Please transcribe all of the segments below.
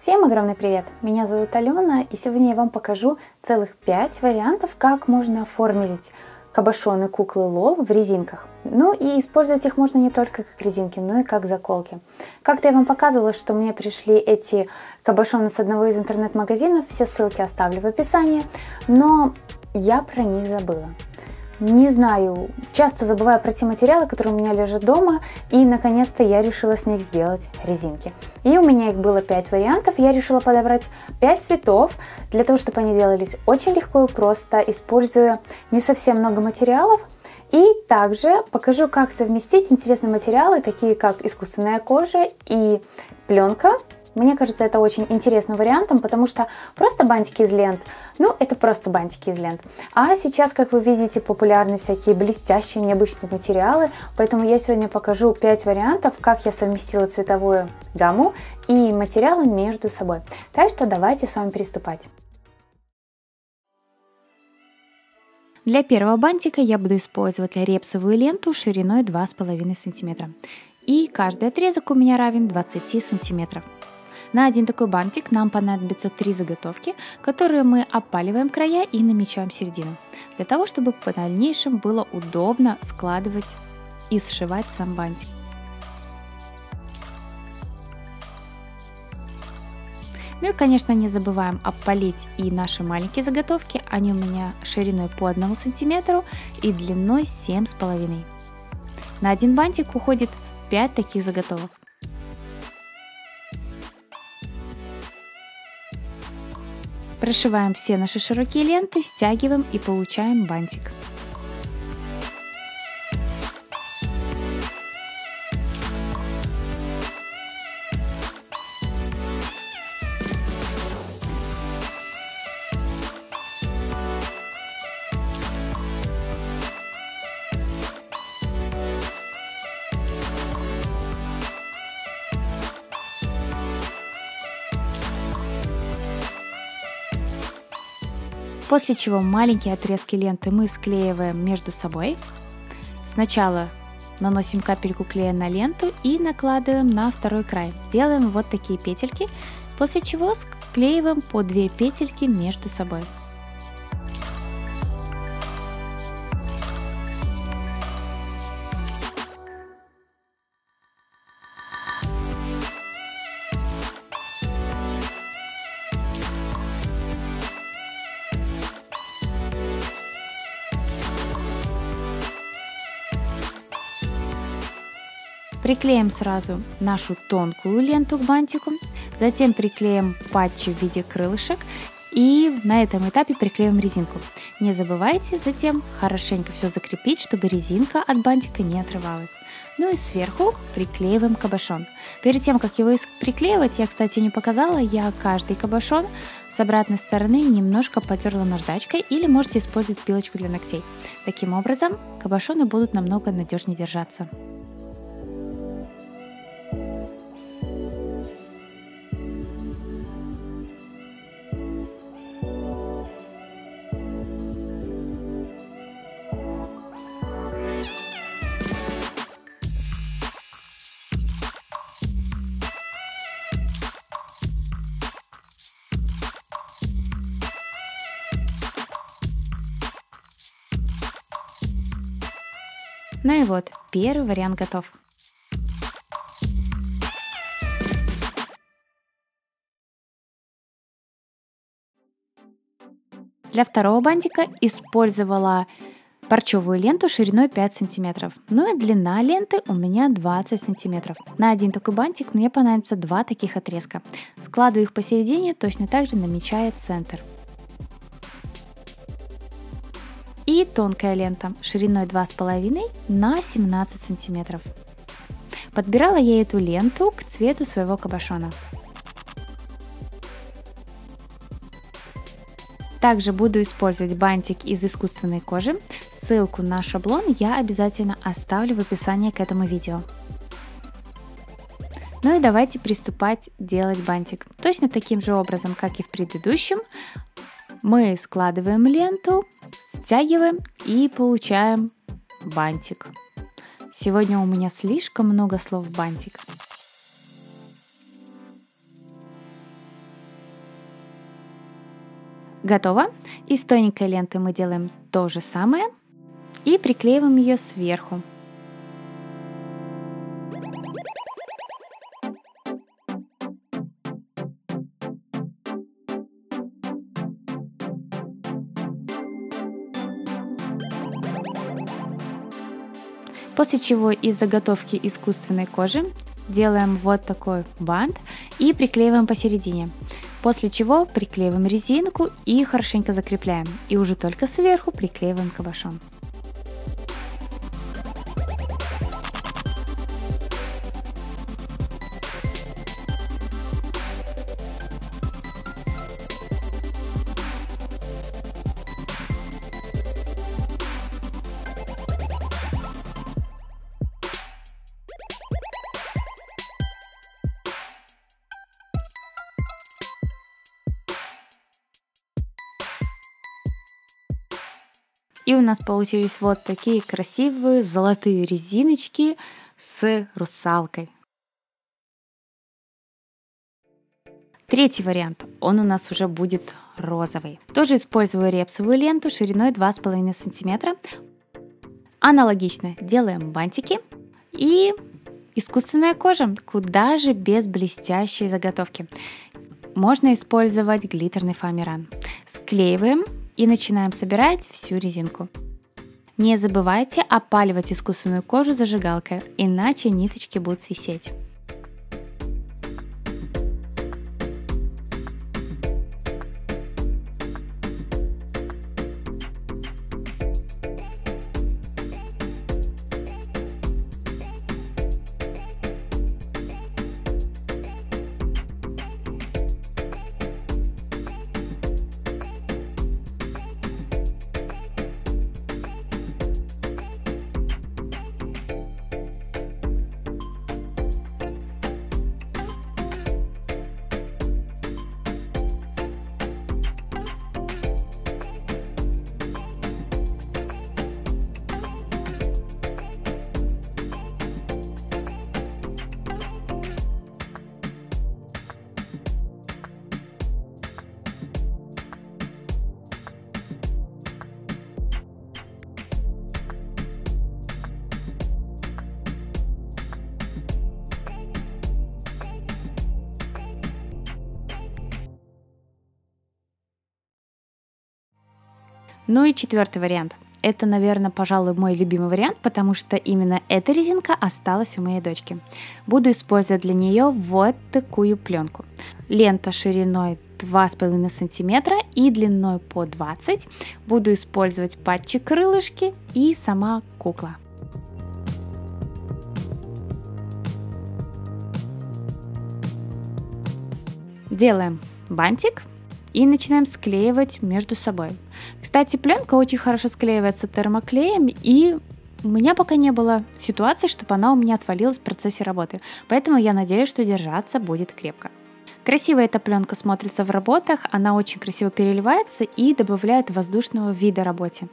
Всем огромный привет! Меня зовут Алена, и сегодня я вам покажу целых 5 вариантов, как можно оформить кабошоны куклы Лол в резинках. Ну и использовать их можно не только как резинки, но и как заколки. Как-то я вам показывала, что мне пришли эти кабошоны с одного из интернет-магазинов, все ссылки оставлю в описании, но я про них забыла. Не знаю, часто забываю про те материалы, которые у меня лежат дома, и наконец-то я решила с них сделать резинки. И у меня их было 5 вариантов, я решила подобрать 5 цветов, для того, чтобы они делались очень легко и просто, используя не совсем много материалов. И также покажу, как совместить интересные материалы, такие как искусственная кожа и пленка. Мне кажется, это очень интересным вариантом, потому что просто бантики из лент, ну, это просто бантики из лент. А сейчас, как вы видите, популярны всякие блестящие, необычные материалы, поэтому я сегодня покажу 5 вариантов, как я совместила цветовую гамму и материалы между собой. Так что давайте с вами приступать. Для первого бантика я буду использовать репсовую ленту шириной 2,5 см. И каждый отрезок у меня равен 20 см. На один такой бантик нам понадобится 3 заготовки, которые мы опаливаем края и намечаем середину, для того, чтобы в дальнейшем было удобно складывать и сшивать сам бантик. Ну и, конечно, не забываем опалить и наши маленькие заготовки, они у меня шириной по 1 см и длиной 7,5 см. На один бантик уходит 5 таких заготовок. Прошиваем все наши широкие ленты, стягиваем и получаем бантик. После чего маленькие отрезки ленты мы склеиваем между собой. Сначала наносим капельку клея на ленту и накладываем на второй край. Делаем вот такие петельки, после чего склеиваем по 2 петельки между собой. Приклеим сразу нашу тонкую ленту к бантику, затем приклеим патчи в виде крылышек и на этом этапе приклеим резинку. Не забывайте затем хорошенько все закрепить, чтобы резинка от бантика не отрывалась. Ну и сверху приклеиваем кабошон. Перед тем, как его приклеивать, я, кстати, не показала, я каждый кабошон с обратной стороны немножко потерла наждачкой или можете использовать пилочку для ногтей. Таким образом, кабошоны будут намного надежнее держаться. Ну и вот, первый вариант готов. Для второго бантика использовала парчевую ленту шириной 5 см. Ну и длина ленты у меня 20 см. На один такой бантик мне понадобится 2 таких отрезка. Складываю их посередине, точно так же намечая центр. И тонкая лента шириной 2,5 на 17 см. Подбирала я эту ленту к цвету своего кабошона. Также буду использовать бантик из искусственной кожи. Ссылку на шаблон я обязательно оставлю в описании к этому видео. Ну и давайте приступать делать бантик. Точно таким же образом, как и в предыдущем. Мы складываем ленту, стягиваем и получаем бантик. Сегодня у меня слишком много слов бантик. Готово. Из тоненькой ленты мы делаем то же самое и приклеиваем ее сверху. После чего из заготовки искусственной кожи делаем вот такой бант и приклеиваем посередине. После чего приклеиваем резинку и хорошенько закрепляем. И уже только сверху приклеиваем кабошон. И у нас получились вот такие красивые золотые резиночки с русалкой. Третий вариант, он у нас уже будет розовый. Тоже использую репсовую ленту шириной 2,5 см. Аналогично делаем бантики и искусственная кожа, куда же без блестящей заготовки. Можно использовать глиттерный фоамиран. Склеиваем и начинаем собирать всю резинку. Не забывайте опаливать искусственную кожу зажигалкой, иначе ниточки будут висеть. Ну и четвертый вариант. Это, наверное, пожалуй, мой любимый вариант, потому что именно эта резинка осталась у моей дочки. Буду использовать для нее вот такую пленку. Лента шириной 2,5 см и длиной по 20 см. Буду использовать патчик крылышки и сама кукла. Делаем бантик и начинаем склеивать между собой. Кстати, пленка очень хорошо склеивается термоклеем, и у меня пока не было ситуации, чтобы она у меня отвалилась в процессе работы, поэтому я надеюсь, что держаться будет крепко. Красиво эта пленка смотрится в работах, она очень красиво переливается и добавляет воздушного вида работе.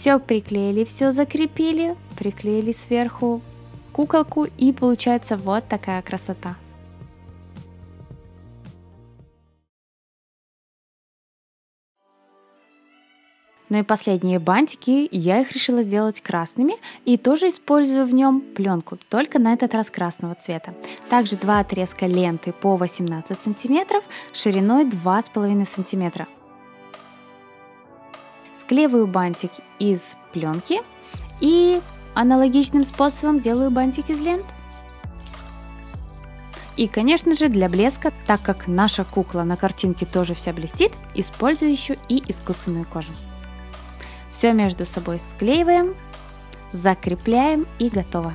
Все приклеили, все закрепили, приклеили сверху куколку, и получается вот такая красота. Ну и последние бантики, я их решила сделать красными и тоже использую в нем пленку, только на этот раз красного цвета. Также два отрезка ленты по 18 см шириной 2,5 см. Склеиваю бантик из пленки и аналогичным способом делаю бантик из лент. И, конечно же, для блеска, так как наша кукла на картинке тоже вся блестит, использую еще и искусственную кожу. Все между собой склеиваем, закрепляем и готово.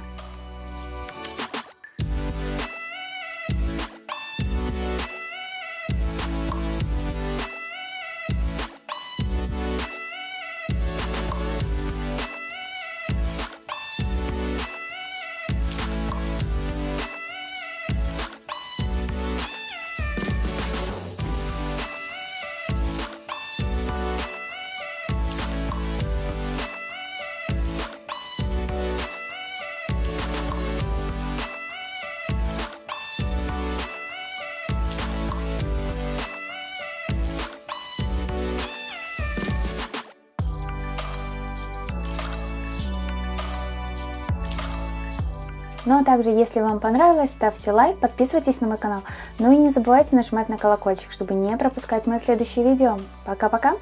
Ну а также, если вам понравилось, ставьте лайк, подписывайтесь на мой канал. Ну и не забывайте нажимать на колокольчик, чтобы не пропускать мои следующие видео. Пока-пока!